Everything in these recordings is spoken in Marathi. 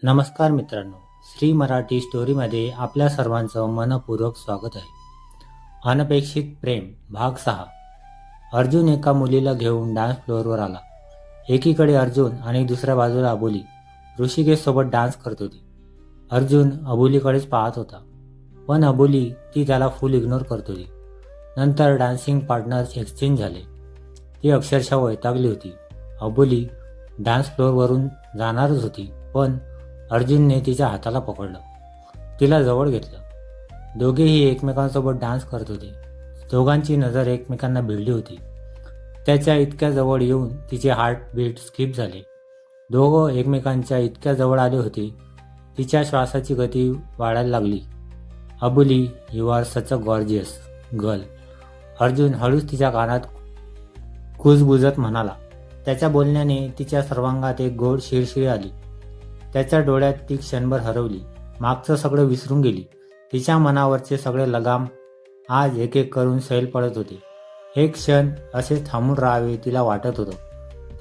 नमस्कार मित्रांनो, श्री मराठी स्टोरीमध्ये आपल्या सर्वांचं मनपूर्वक स्वागत आहे. अनपेक्षित प्रेम भाग 6. अर्जुन एका मुलीला घेऊन डान्स फ्लोअरवर आला. एकीकडे अर्जुन आणि दुसऱ्या बाजूला अबोली ऋषिकेशसोबत डान्स करत होती. अर्जुन अबोलीकडेच पाहत होता, पण अबोली ती त्याला फुल इग्नोर करत होती. नंतर डान्सिंग पार्टनर्स एक्सचेंज झाले. ती अक्षरशः वैतागली होती. अबोली डान्स फ्लोअरवरून जाणारच होती, पण अर्जुनने तिच्या हाताला पकडलं, तिला जवळ घेतलं. दोघेही एकमेकांसोबत डान्स करत होते. दोघांची नजर एकमेकांना भिडली होती. त्याच्या इतक्या जवळ येऊन तिचे हार्टबीट स्किप झाले. दोघं एकमेकांच्या इतक्या जवळ आले होते. तिच्या श्वासाची गती वाढायला लागली. Aboli, you are such a gorgeous girl, Arjun हळूच तिच्या कानात कुजबुजत म्हणाला. त्याच्या बोलण्याने तिच्या सर्वांगात एक गोड शिरशिरी आली. त्याच्या डोळ्यात ती क्षणभर हरवली. मागचं सगळं विसरून गेली. तिच्या मनावरचे सगळे लगाम आज एक एक करून सैल पडत होते. एक क्षण असे थांबून राहावे तिला वाटत होतं.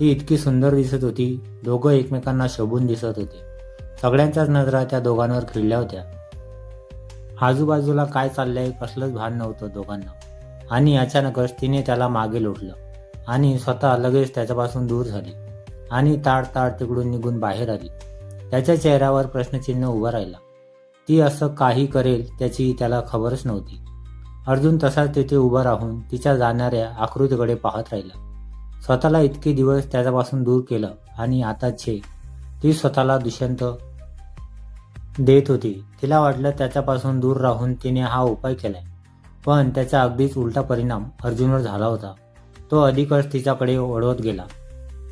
ती इतकी सुंदर दिसत होती. दोघं एकमेकांना शोभून दिसत होते. सगळ्यांच्याच नजरा त्या दोघांवर खिळल्या होत्या. आजूबाजूला काय चाललंय कसलंच भान नव्हतं दोघांना. आणि अचानकच तिने त्याला मागे लोटलं आणि स्वतः लगेच त्याच्यापासून दूर झाली आणि ताड तिकडून निघून बाहेर आली. त्याच्या चेहऱ्यावर प्रश्नचिन्ह उभं राहिला. ती असं काही करेल त्याची त्याला खबरच नव्हती. अर्जुन तसाच तेथे उभा राहून तिच्या जाणाऱ्या आकृतीकडे पाहत राहिला. स्वतःला इतके दिवस त्याच्यापासून दूर केलं आणि आता ती स्वतःला दुष्यंत देत होती. तिला वाटलं त्याच्यापासून दूर राहून तिने हा उपाय केलाय, पण त्याचा अगदीच उलटा परिणाम अर्जुनवर झाला होता. तो अधिकच तिच्याकडे ओढवत गेला.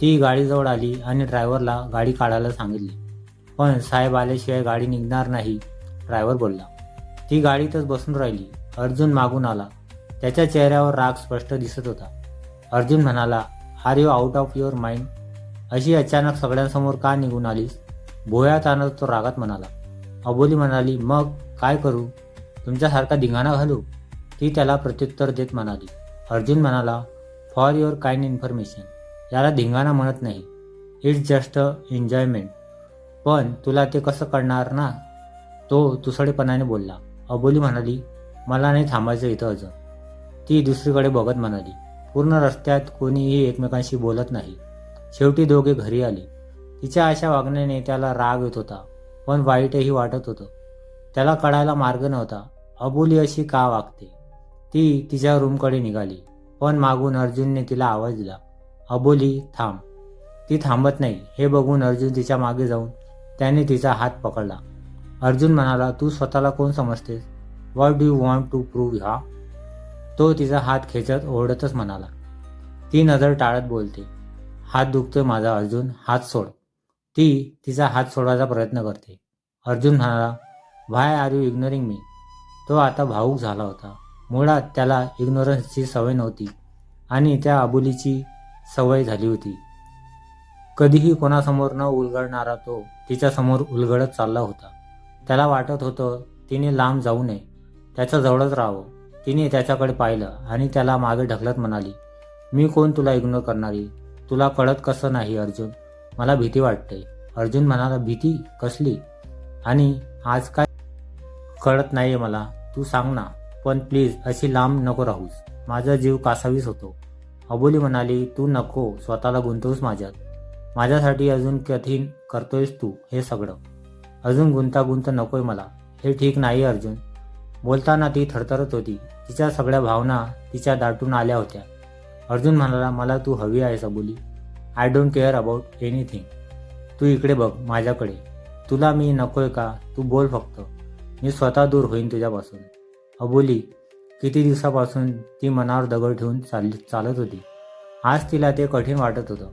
ती गाडीजवळ आली आणि ड्रायव्हरला गाडी काढायला सांगितली, पण साहेब आल्याशिवाय गाडी निघणार नाही, ड्रायव्हर बोलला. ती गाडीतच बसून राहिली. अर्जुन मागून आला. त्याच्या चेहऱ्यावर राग स्पष्ट दिसत होता. अर्जुन म्हणाला, are you out of your mind? अशी अचानक सगळ्यांसमोर का निघून आलीस? भोयात आणत तो रागात म्हणाला. अबोली म्हणाली, मग काय करू? तुमच्यासारखा धिंगाणा घालू? ती त्याला प्रत्युत्तर देत म्हणाली. अर्जुन म्हणाला, फॉर युअर काइंड इन्फॉर्मेशन, याला धिंगाणा म्हणत नाही, इट्स जस्ट अ एन्जॉयमेंट. पण तुला ते कसं कळणार ना? तो तुसडेपणाने बोलला. अबोली म्हणाली, मला नाही थांबायचं इथं अजून. ती दुसरीकडे बघत म्हणाली. पूर्ण रस्त्यात कोणीही एकमेकांशी बोलत नाही. शेवटी दोघे घरी आले. तिच्या अशा वागण्याने त्याला राग येत होता, पण वाईटही वाटत होतं. त्याला कळायला मार्ग नव्हता. अबोली अशी का वागते? ती तिच्या रूमकडे निघाली, पण मागून अर्जुनने तिला आवाज दिला, अबोली थांब. ती थांबत नाही हे बघून अर्जुन तिच्या मागे जाऊन त्याने तिचा हात पकडला. अर्जुन म्हणाला, तू स्वतःला कोण समजतेस? What do you want to prove? हा? तो तिचा हात खेचत ओरडतच म्हणाला. ती नजर टाळत बोलते, हात दुखतोय माझा अर्जुन, हात सोड. ती तिचा हात सोडवायचा प्रयत्न करते. अर्जुन म्हणाला, व्हाय आर यू इग्नोरिंग मी? तो आता भावूक झाला होता. मुळात त्याला इग्नोरन्सची सवय नव्हती आणि त्या अबोलीची सवय झाली होती. कधीही कोणासमोर न उलगडणारा तो तिच्यासमोर उलगडत चालला होता. त्याला वाटत होतं तिने लांब जाऊ नये, त्याच्या जवळच राहावं. तिने त्याच्याकडे पाहिलं आणि त्याला मागे ढकलत म्हणाली, मी कोण तुला इग्नोर करणारी? तुला कळत कसं नाही अर्जुन? मला भीती वाटते. अर्जुन म्हणाला, भीती कसली? आणि आज काय कळत नाहीये मला, तू सांग ना. पण प्लीज अशी लांब नको राहूस, माझा जीव कासावीस होतो. अबोली म्हणाली, तू नको स्वतःला गुंतवूस माझ्यात. माझ्यासाठी अजून कठीण करतोयस तू हे सगळं. अजून गुंतागुंत नकोय मला. हे ठीक नाही अर्जुन. बोलताना ती थरथरत होती. तिच्या सगळ्या भावना तिच्या दाटून आल्या होत्या. अर्जुन म्हणाला, मला तू हवी आहेस Aboli. I don't care about anything. तू इकडे बघ माझ्याकडे. तुला मी नकोय का? तू बोल फक्त. मी स्वतः दूर होईन तुझ्यापासून. अबोली किती दिवसापासून ती मनावर दगड ठेवून चालत होती. आज तिला ते कठीण वाटत होतं.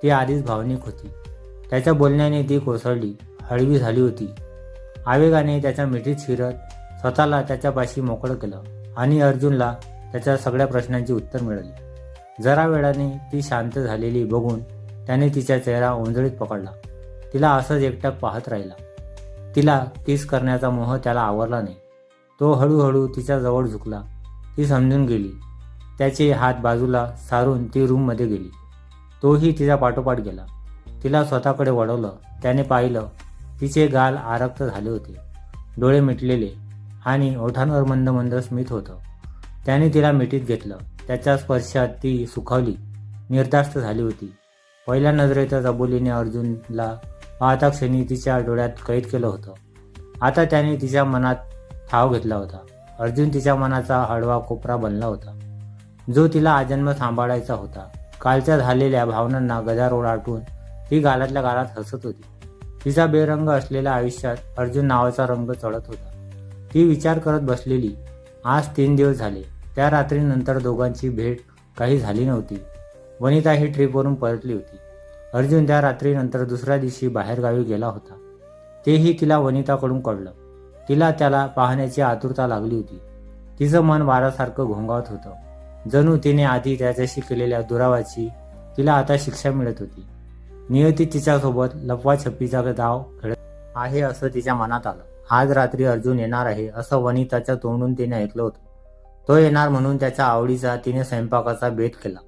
ती आधीच भावनिक होती. त्याच्या बोलण्याने ती कोसळली, हळवी झाली होती. आवेगाने त्याच्या मिठीत शिरत स्वतःला त्याच्यापाशी मोकळं केलं आणि अर्जुनला त्याच्या सगळ्या प्रश्नांची उत्तर मिळाली. जरा वेळाने ती शांत झालेली बघून त्याने तिचा चेहरा ओंजळीत पकडला. तिला असंच एकटक पाहत राहिला. तिला किस करण्याचा मोह त्याला आवरला नाही. तो हळूहळू तिच्या जवळ झुकला. ती समजून गेली. त्याचे हात बाजूला सारून ती रूममध्ये गेली. तोही तिच्या पाठोपाठ गेला. तिला स्वतःकडे वळवलं. त्याने पाहिलं तिचे गाल आरक्त झाले होते, डोळे मिटलेले आणि ओठांवर मंद मंद स्मित होतं. त्याने तिला मिठीत घेतलं. त्याच्या स्पर्शात ती सुखावली, निर्धास्त झाली होती. पहिल्या नजरेतच अबोलीने अर्जुनला पाहता क्षणी तिच्या डोळ्यात कैद केलं होतं. आता त्याने तिच्या मनात ठाव घेतला होता. अर्जुन तिच्या मनाचा हळवा कोपरा बनला होता, जो तिला आजन्म सांभाळायचा होता. कालच्या झालेल्या भावनांना गदारोळ आटून ती गालातल्या गालात हसत होती. तिचा बेरंग असलेल्या आयुष्यात अर्जुन नावाचा रंग चढत होता. ती विचार करत बसलेली. आज 3 दिवस झाले. त्या रात्रीनंतर दोघांची भेट काही झाली नव्हती. वनिता ही ट्रिपवरून परतली होती. अर्जुन त्या रात्रीनंतर दुसऱ्या दिवशी बाहेरगावी गेला होता. तेही तिला वनिताकडून कळलं. तिला त्याला पाहण्याची आतुरता लागली होती. तिचं मन वारासारखं घोंगावत होतं. जणू तिने आधी त्याच्याशी केलेल्या दुरावाची तिला आता शिक्षा मिळत होती. नियती तिच्यासोबत लपवाछपीचा डाव खेळत आहे असं तिच्या मनात आलं. आज रात्री अर्जुन येणार आहे असं वनिताच्या तोंडून तिने ऐकलं होतं. तो येणार म्हणून त्याच्या आवडीचा तिने स्वयंपाकाचा बेत केला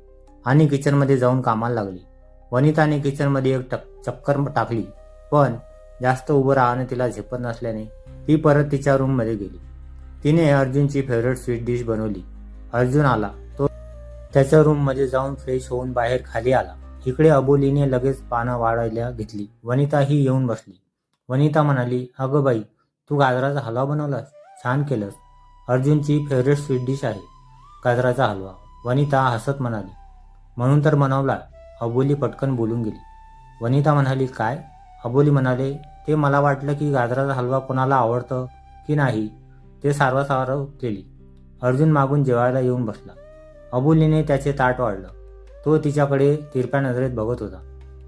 आणि किचनमध्ये जाऊन कामाला लागली. वनिताने किचनमध्ये एक चक्कर टाकली, पण जास्त उभं राहणं तिला झेपत नसल्याने ती परत तिच्या रूममध्ये गेली. तिने अर्जुनची फेवरेट स्वीट डिश बनवली. अर्जुन आला. तो त्याच्या रूममध्ये जाऊन फ्रेश होऊन बाहेर खाली आला. इकडे अबोलीने लगेच पानं वाढायला घेतली. वनिता ही येऊन बसली. वनिता म्हणाली, अगं बाई, तू गाजराचा हलवा बनवलास, छान केलंस. अर्जुनची फेवरेट स्वीट डिश आहे गाजराचा हलवा. वनिता हसत म्हणाली, म्हणून तर बनवला. अबोली पटकन बोलून गेली. वनिता म्हणाली, काय? अबोली म्हणाले, ते मला वाटलं की गाजराचा हलवा कोणाला आवडतं की नाही ते सारवासारव केली. अर्जुन मागून जेवायला येऊन बसला. अबोलीने त्याचे ताट वाढलं. तो तिच्याकडे तिरप्या नजरेत बघत होता.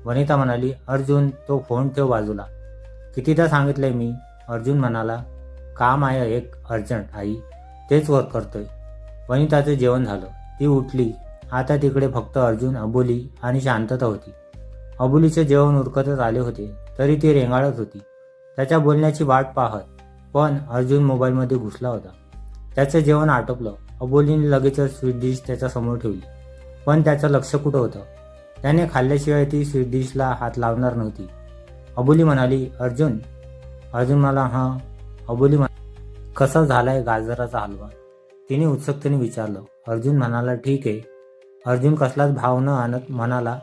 वनिता म्हणाली, अर्जुन, तो फोन ठेव बाजूला. कितीदा सांगितलंय मी. अर्जुन म्हणाला, काम आहे एक अर्जंट आई, तेच वर करतोय. वनिताचं जेवण झालं. ती उठली. आता तिकडे फक्त अर्जुन, अबोली आणि शांतता होती. अबोलीचे जेवण उरकतच आले होते तरी ती रेंगाळत होती, त्याच्या बोलण्याची वाट पाहत. पण अर्जुन मोबाईलमध्ये घुसला होता. त्याचं जेवण आटोपलं. अबोलीने लगेचच स्वीट डिश त्याच्यासमोर ठेवली. पण त्याचं लक्ष कुठं होतं? त्याने खाल्ल्याशिवाय ती स्वीट डिशला हात लावणार नव्हती. अबोली म्हणाली, अर्जुन. अर्जुन म्हणाला, हां. अबोली कसा झालाय गाजराचा हलवा? तिने उत्सुकतेने विचारलं. अर्जुन म्हणाला, ठीक आहे. अर्जुन कसलाच भाव न आणत म्हणाला.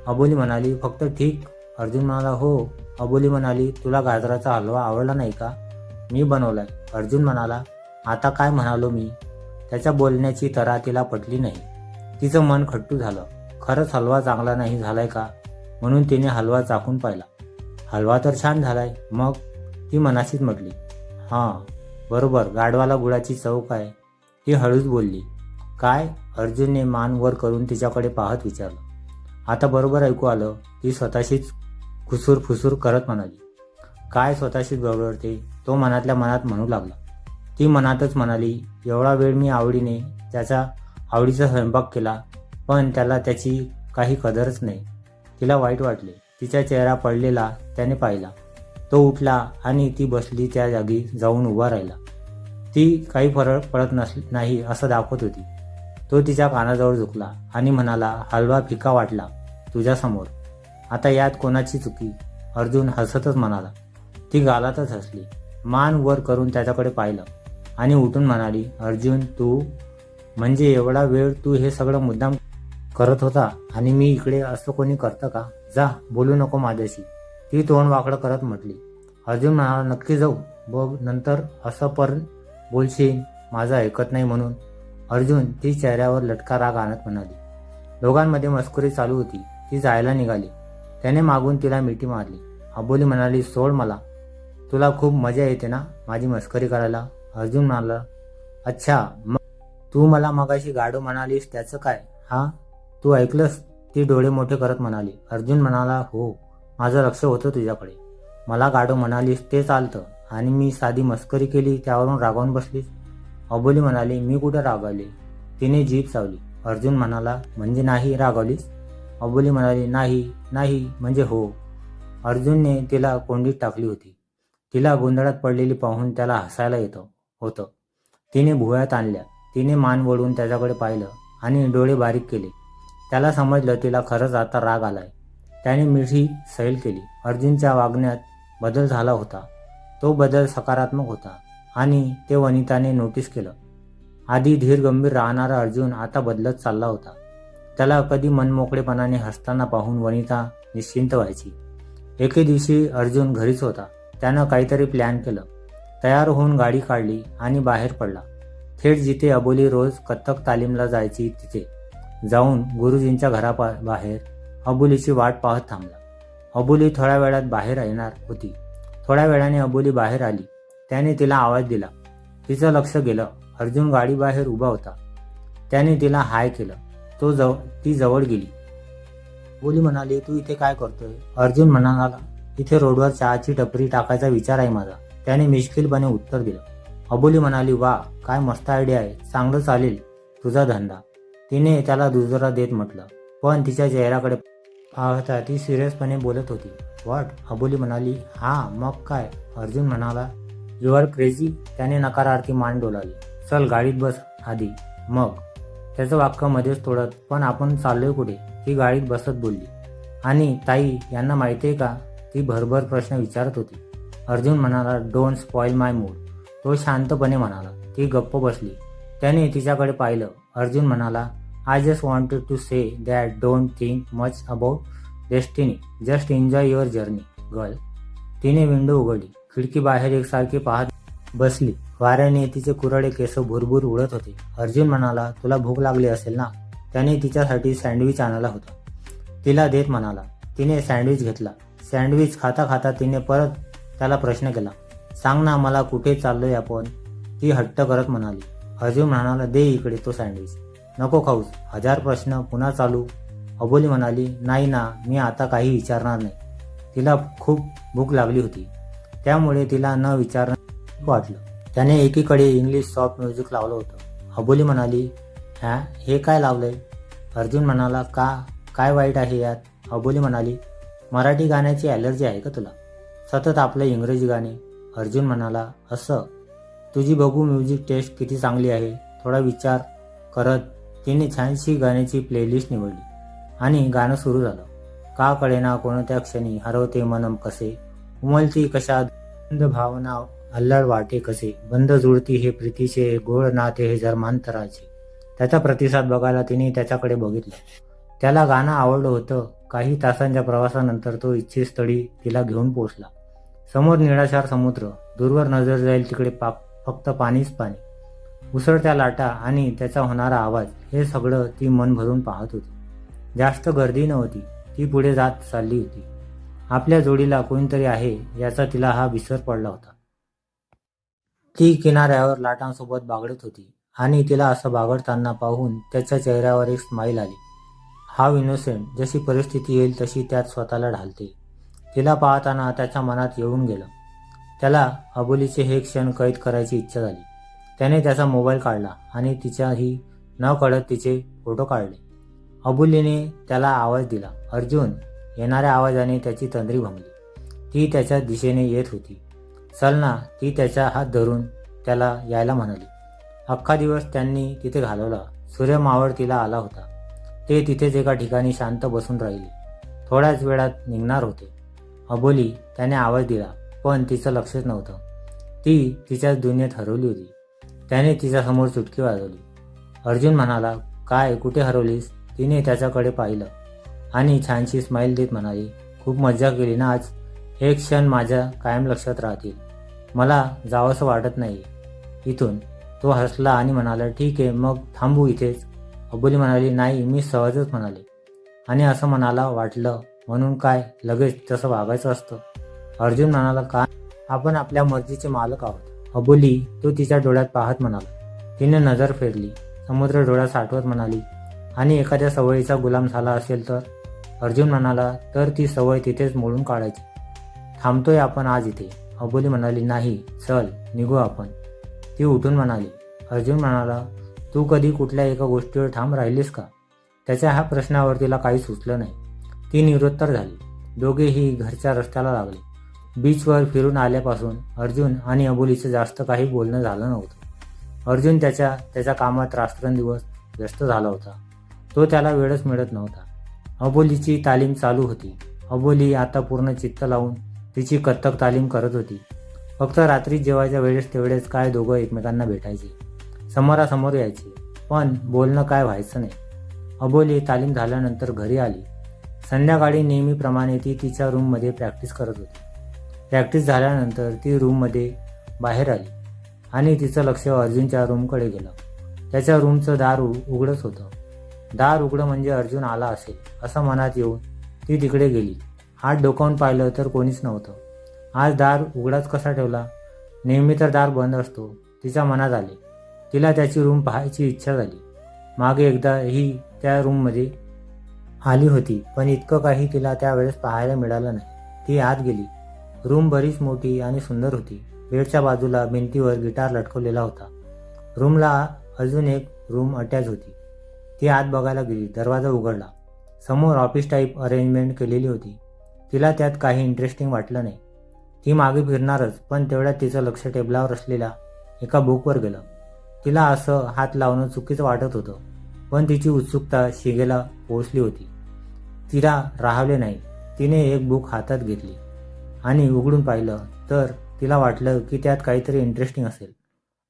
अबोली म्हणाली, फक्त ठीक. अर्जुन म्हणाला, हो. अबोली म्हणाली, तुला गाजराचा हलवा आवडला नाही का? मी बनवलाय. अर्जुन म्हणाला, आता काय म्हणालो मी? त्याच्या बोलण्याची तरा तिला पटली नाही. तिचं मन खट्टू झालं. खरंच हलवा चांगला नाही झालाय का? म्हणून तिने हलवा चाखून पाहिला. हलवा तर छान झालाय. मग ती मनाशीच म्हटली, हां बरोबर, गाढवाला गुळाची चव काय? ती हळूच बोलली. काय? अर्जुनने मान वर करून तिच्याकडे पाहत विचारलं. आता बरोबर ऐकू आलं. ती स्वतःशीच खुसूर करत म्हणाली. काय स्वतःशीच बरोबरते? तो मनातल्या मनात म्हणू लागला. ती मनातच म्हणाली, एवढा वेळ मी आवडीने त्याच्या आवडीचा स्वयंपाक केला, पण त्याला त्याची काही कदरच नाही. तिला वाईट वाटले. तिचा चेहरा पडलेला त्याने पाहिला. तो उठला आणि ती बसली त्या जागी जाऊन उभा राहिला. ती काही फरक पडत नाही असं दाखवत होती. तो तिच्या कानाजवळ झुकला आणि म्हणाला, हलवा फिका वाटला तुझ्यासमोर. आता यात कोणाची चुकी? अर्जुन हसतच म्हणाला. ती गालातच हसली. मान वर करून त्याच्याकडे पाहिलं आणि उठून म्हणाली, अर्जुन, तू म्हणजे एवढा वेळ तू हे सगळं मुद्दाम करत होता आणि मी इकडे असं कोणी करतं का? जा, बोलू नको माझ्याशी. ती तोंड वाकडं करत म्हटली. अर्जुन म्हणाला, नक्की जाऊ बघ, नंतर असं पण बोलशील माझं ऐकत नाही म्हणून. अर्जुन ती चेहऱ्यावर लटका राग आणत म्हणाली. दोघांमध्ये मस्करी चालू होती. ती जायला निघाली. त्याने मागून तिला मिठी मारली. अबोली म्हणाली, सोड मला. तुला खूप मजा येते ना माझी मस्करी करायला? अर्जुन म्हणाला, अच्छा, मग तू मला मगाशी गाढव म्हणालीस त्याचं काय? हा, तू ऐकलंस? ती डोळे मोठे करत म्हणाली. अर्जुन म्हणाला, हो, माझं लक्ष होतं तुझ्याकडे. मला गाढव म्हणालीस ते चालतं आणि मी साधी मस्करी केली त्यावरून रागावून बसलीस? अबोली म्हणाली, मी कुठे रागावले? तिने जीभ चावली. अर्जुन म्हणाला, म्हणजे नाही रागावलीस? अबोली म्हणाली, नाही म्हणजे हो. अर्जुनने तिला कोंडीत टाकली होती. तिला गोंधळात पडलेली पाहून त्याला हसायला येतं होतं. तिने भुवयात आणल्या. तिने मान वळून त्याच्याकडे पाहिलं आणि डोळे बारीक केले. त्याला समजलं तिला खरंच आता राग आलाय. त्याने मिठी सैल केली. अर्जुनच्या वागण्यात बदल झाला होता. तो बदल सकारात्मक होता आणि ते वनिताने नोटीस केलं. आधी धीर गंभीर राहणारा अर्जुन आता बदलत चालला होता. त्याला कधी मनमोकळेपणाने हसताना पाहून वनिता निश्चिंत व्हायची. एके दिवशी अर्जुन घरीच होता. त्यानं काहीतरी प्लॅन केलं. तयार होऊन गाडी काढली आणि बाहेर पडला. थेट जिथे अबोली रोज कथ्थक तालीमला जायची तिथे जाऊन गुरुजींच्या घराबाहेर अबोलीची वाट पाहत थांबला. अबोली थोड्या वेळात बाहेर येणार होती. थोड्या वेळाने अबोली बाहेर आली. त्याने तिला आवाज दिला. तिचं लक्ष गेलं. अर्जुन गाडीबाहेर उभा होता. त्याने तिला हाय केलं. ती जवळ गेली. अबोली म्हणाली, तू इथे काय करतोय? अर्जुन म्हणाला, इथे रोडवर चहाची टपरी टाकायचा विचार आहे माझा. त्याने मिश्किलपणे उत्तर दिलं. अबोली म्हणाली, वा, काय मस्त आयडिया आहे. चांगलं चालेल तुझा धंदा. तिने त्याला दुजोरा देत म्हटलं. पण तिच्या चेहऱ्याकडे पाहता ती सिरियसपणे बोलत होती. व्हॉट? अबोली म्हणाली, हा मग काय? अर्जुन म्हणाला, यू आर क्रेझी. त्याने नकारार्थी मान डोलावली. चल गाडीत बस आधी, मग. त्याचं वाक्य मध्येच तोडत, पण आपण चाललोय कुठे? ती गाडीत बसत बोलली. आणि ताई यांना माहितीये का? ती भरभर प्रश्न विचारत होती. अर्जुन म्हणाला, डोंट स्पॉइल माय मूड. तो शांतपणे म्हणाला. ती गप्प बसली. त्याने तिच्याकडे पाहिलं. अर्जुन म्हणाला, I just wanted to say that don't think much about destiny. Just enjoy your journey girl. तिने विंडो उघडली. खिडकी बाहेर एकसारखी पाहत बसली. वाऱ्याने तिचे कुरळे केस भुरभुर उडत होते. अर्जुन म्हणाला, तुला भूक लागली असेल ना? त्याने तिच्यासाठी सँडविच आणला होता. तिला देत म्हणाला. तिने सँडविच घेतला. सँडविच खाता खाता तिने परत त्याला प्रश्न केला. सांग ना, मला कुठे चाललोय आपण? ती हट्ट करत म्हणाली. अर्जुन म्हणाला, दे इकडे तो सँडविच. नको खाऊस. हजार प्रश्न पुन्हा चालू. अबोली म्हणाली, नाही ना, मी आता काही विचारणार नाही. तिला खूप भूक लागली होती. त्यामुळे तिला न विचारणं वाटलं. त्याने एकीकडे इंग्लिश सॉफ्ट म्युझिक लावलं होतं. अबोली म्हणाली, हे काय लावलंय? अर्जुन म्हणाला, काय वाईट आहे यात? अबोली म्हणाली, मराठी गाण्याची ॲलर्जी आहे का तुला? सतत आपलं इंग्रजी गाणे. अर्जुन म्हणाला, असं? तुझी बघू म्युझिक टेस्ट किती चांगली आहे. थोडा विचार करत तिने छानशी गाण्याची प्लेलिस्ट निवडली आणि गाणं सुरू झालं. का कळेना कोणत्या क्षणी हरवते मनम कसे, उमलती कशा बंद भावना अल्लड वाटे कसे, बंद जुळती हे प्रीतीचे गोड नाते हे जन्मांतराचे. त्याचा प्रतिसाद बघायला तिने त्याच्याकडे बघितलं. त्याला गाणं आवडलं होतं. काही तासांच्या प्रवासानंतर तो इच्छितस्थळी तिला घेऊन पोहोचला. समोर निळाशार समुद्र. दूरवर नजर जाईल तिकडे फक्त पाणीच पाणी. उसळत्या लाटा आणि त्याचा होणारा आवाज, हे सगळं ती मन भरून पाहत होती. जास्त गर्दी नव्हती. ती पुढे जात चालली होती. आपल्या जोडीला कोणीतरी आहे याचा तिला हा विसर पडला होता. ती किनाऱ्यावर लाटांसोबत बागडत होती आणि तिला असं बागडताना पाहून त्याच्या चेहऱ्यावर एक स्माईल आली. हाव इनोसेंट. जशी परिस्थिती येईल तशी त्यात स्वतःला ढालते. तिला पाहताना त्याच्या मनात येऊन गेलं. त्याला अबोलीचे हे क्षण कैद करायची इच्छा झाली. त्याने त्याचा मोबाईल काढला आणि तिच्याही न कळत तिचे फोटो काढले. अबोलीने त्याला आवाज दिला. अर्जुन. येणाऱ्या आवाजाने त्याची तंद्री भंगली. ती त्याच्या दिशेने येत होती. चल ना. ती त्याचा हात धरून त्याला यायला म्हणाली. अख्खा दिवस त्यांनी तिथे घालवला. सूर्य मावळतीला आला होता. ते तिथेच एका ठिकाणी शांत बसून राहिले. थोड्याच वेळात निघणार होते. अबोली. त्याने आवाज दिला, पण तिचं लक्षच नव्हतं. ती तिच्याच दुनियेत हरवली होती. त्याने तिच्यासमोर चुटकी वाजवली. अर्जुन म्हणाला, काय, कुठे हरवलीस? तिने त्याच्याकडे पाहिलं आणि छानशी स्माईल देत म्हणाली, खूप मज्जा केली ना आज. हे क्षण माझ्या कायम लक्षात राहतील. मला जावंसं वाटत नाही इथून. तो हसला आणि म्हणाला, ठीक आहे, मग थांबू इथेच? अबोली म्हणाली, नाही, मी सहजच म्हणाले. आणि असं मनाला वाटलं म्हणून काय लगेच तसं वागायचं असतं? अर्जुन म्हणाला, का? आपण आपल्या मर्जीचे मालक आहोत. अबोली. तो तिच्या डोळ्यात पाहत म्हणाला. तिने नजर फेरली. समुद्र डोळ्यात साठवत म्हणाली, आणि एखाद्या सवयीचा गुलाम झाला असेल तर? अर्जुन म्हणाला, तर ती सवय तिथेच मोडून काढायची. थांबतोय आपण आज इथे? अबोली म्हणाली, नाही, चल निघू आपण. ती उठून म्हणाली. अर्जुन म्हणाला, तू कधी कुठल्या एका गोष्टीवर ठाम राहिलीस का? त्याच्या ह्या प्रश्नावर तिला काही सुचलं नाही. ती निरुत्तर झाली. दोघेही घरच्या रस्त्याला लागले. बीचवर फिरून आल्यापासून अर्जुन आणि अबोलीचं जास्त काही बोलणं झालं नव्हतं. अर्जुन त्याच्या कामात रात्रंदिवस व्यस्त झाला होता. तो त्याला वेळच मिळत नव्हता. अबोलीची तालीम चालू होती. अबोली आता पूर्ण चित्त लावून तिची कथ्थक तालीम करत होती. फक्त रात्री जेवायच्या वेळेस तेवढेच काय दोघं एकमेकांना भेटायचे, समोरासमोर यायचे, पण बोलणं काय व्हायचं नाही. अबोली तालीम झाल्यानंतर घरी आली. संध्याकाळी नेहमीप्रमाणे ती तिच्या रूममध्ये प्रॅक्टिस करत होती. प्रॅक्टिस झाल्यानंतर ती रूममध्ये बाहेर आली आणि तिचं लक्ष अर्जुनच्या रूमकडे गेलं. त्याच्या रूमचं दार उघडंच होतं. दार उघडं म्हणजे अर्जुन आला असेल असं मनात येऊन ती तिकडे गेली. हात डोकावून पाहिलं तर कोणीच नव्हतं. आज दार उघडाच कसा ठेवला? नेहमी तर दार बंद असतो, तिच्या मनात आले. तिला त्याची रूम पाहायची इच्छा झाली. मागे एकदा ही त्या रूममध्ये आली होती, पण इतकं काही तिला त्यावेळेस पाहायला मिळालं नाही. ती आत गेली. रूम बरीच मोठी आणि सुंदर होती. बेडच्या बाजूला भिंतीवर गिटार लटकवलेला होता. रूमला अजून एक रूम अटॅच होती. ती आत बघायला गेली. दरवाजा उघडला. समोर ऑफिस टाईप अरेंजमेंट केलेली होती. तिला त्यात काही इंटरेस्टिंग वाटलं नाही. ती मागे फिरणारच, पण तेवढ्यात तिचं लक्ष टेबलावर असलेल्या एका बुकवर गेलं. तिला असं हात लावणं चुकीचं वाटत होतं, पण तिची उत्सुकता शिगेला पोहोचली होती. तिला राहवले नाही. तिने एक बुक हातात घेतली आणि उघडून पाहिलं तर तिला वाटलं की त्यात काहीतरी इंटरेस्टिंग असेल,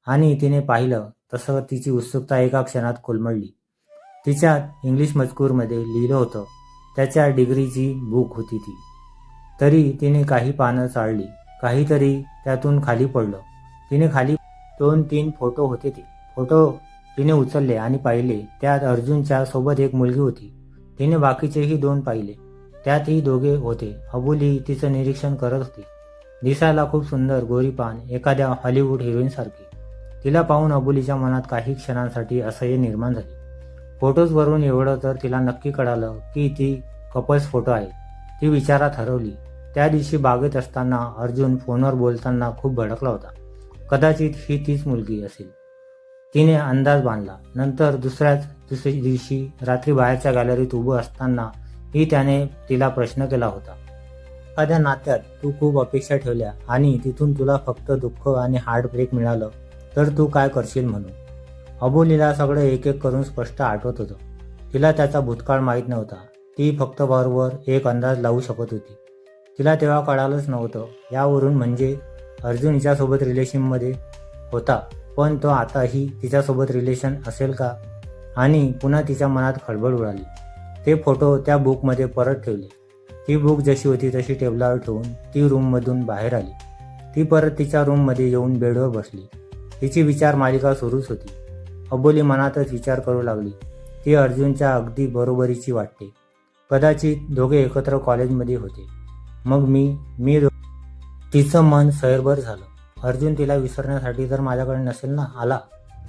आणि तिने पाहिलं तसं तिची उत्सुकता एका क्षणात कोलमडली. तिच्यात इंग्लिश मजकूरमध्ये लिहिलं होतं. त्याच्या डिग्रीची बुक होती ती. तरी तिने काही पानं चाळली. काहीतरी त्यातून खाली पडलं. तिने खाली 2-3 फोटो होते. ते फोटो तिने उचलले आणि पाहिले. त्यात अर्जुनच्या सोबत एक मुलगी होती. तिने बाकीचेही 2 पाहिले. त्यातही दोघे होते. अबोली तिचं निरीक्षण करत होती. दिसायला खूप सुंदर, गोरीपान, एखाद्या हॉलिवूड हिरोईनसारखी. तिला पाहून अबोलीच्या मनात काही क्षणांसाठी असह्य निर्माण झाले. फोटोजवरून एवढं तर तिला नक्की कळालं की ती कपल्स फोटो आहेत. ती विचारात हरवली. त्या दिवशी बागेत असताना अर्जुन फोनवर बोलताना खूप भडकला होता. कदाचित ही तीच मुलगी असेल, तिने अंदाज बांधला. नंतर दुसऱ्या दिवशी रात्री बाहेरच्या गॅलरीत उभं असताना त्याने तिला प्रश्न केला होता. एखाद्या नात्यात तू खूप अपेक्षा ठेवल्या आणि तिथून तुला फक्त दुःख आणि हार्ट ब्रेक मिळालं तर तू काय करशील म्हणून. अबोलीला सगळं एक एक करून स्पष्ट आठवत होतं. तिला त्याचा भूतकाळ माहीत नव्हता. ती फक्त बरोबर एक अंदाज लावू शकत होती. तिला तेव्हा कळालंच नव्हतं यावरून म्हणजे अर्जुन हिच्यासोबत रिलेशनमध्ये होता, पण तो आताही तिच्यासोबत रिलेशन असेल का? आणि पुन्हा तिच्या मनात खळबळ उडाली. ते फोटो त्या बुकमध्ये परत ठेवले. ती बुक जशी होती तशी टेबलावर ठेवून ती रूममधून बाहेर आली. ती परत तिच्या रूममध्ये येऊन बेडवर बसली. तिची विचार मालिका सुरूच होती. अबोली मनातच विचार करू लागली. ती अर्जुनच्या अगदी बरोबरीची वाटते. कदाचित दोघे एकत्र कॉलेजमध्ये होते. मग मी तिचं मन सैरभर झालं. अर्जुन तिला विसरण्यासाठी तर माझ्याकडे नसेल ना आला?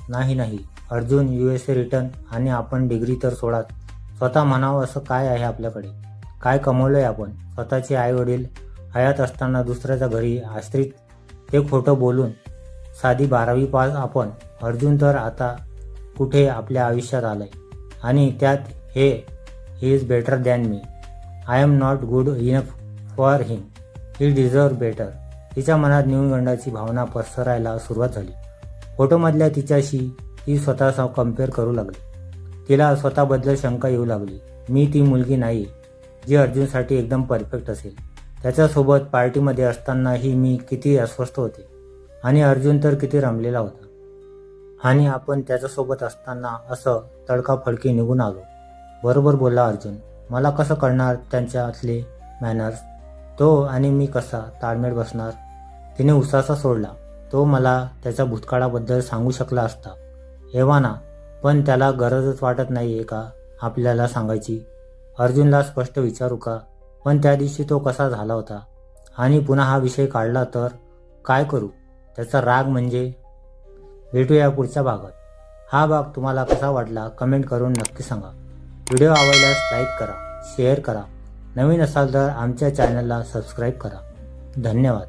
नाही. अर्जुन USA रिटर्न आणि आपण डिग्री तर सोडाच. स्वतः म्हणावं असं काय आहे आपल्याकडे? काय कमवलंय आपण? स्वतःचे आई वडील हयात असताना दुसऱ्याच्या घरी आश्रित, ते खोटं बोलून. साधी 12वी पास आपण. अर्जुन तर आता कुठे आपल्या आयुष्यात आलाय, आणि त्यात he is better than me. I am not good enough for him. He deserve better. तिच्या मनात न्यूनगंडाची भावना पसरायला सुरुवात झाली. फोटोमधल्या तिच्याशी ती स्वतः कम्पेअर करू लागली. तिला स्वतःबद्दल शंका येऊ लागली. मी ती मुलगी नाही जी अर्जुनसाठी एकदम परफेक्ट असेल. त्याच्यासोबत पार्टीमध्ये असतानाही मी किती अस्वस्थ होते, आणि अर्जुन तर किती रमलेला होता. आणि आपण त्याच्यासोबत असताना असं तडकाफडकी निघून आलो. बरोबर बोलला अर्जुन. मला कसं कळणार त्यांच्यातले मॅनर्स? तो आणि मी कसा ताळमेळ बसणार? तिने उसासा सोडला. तो मला त्याच्या भूतकाळाबद्दल सांगू शकला असता, एव्हाना, पण त्याला गरजच वाटत नाहीये का आपल्याला सांगायची? अर्जुनला स्पष्ट विचारू का? पण त्या दिवशी तो कसा झाला होता, आणि पुन्हा हा विषय काढला तर काय करू? त्याचा राग म्हणजे. भेटूया पुढच्या भागात. हा भाग तुम्हाला कसा वाटला कमेंट करून नक्की सांगा. व्हिडिओ आवडल्यास लाईक करा, शेअर करा. नवीन असाल तर आमच्या चॅनलला सबस्क्राईब करा. धन्यवाद.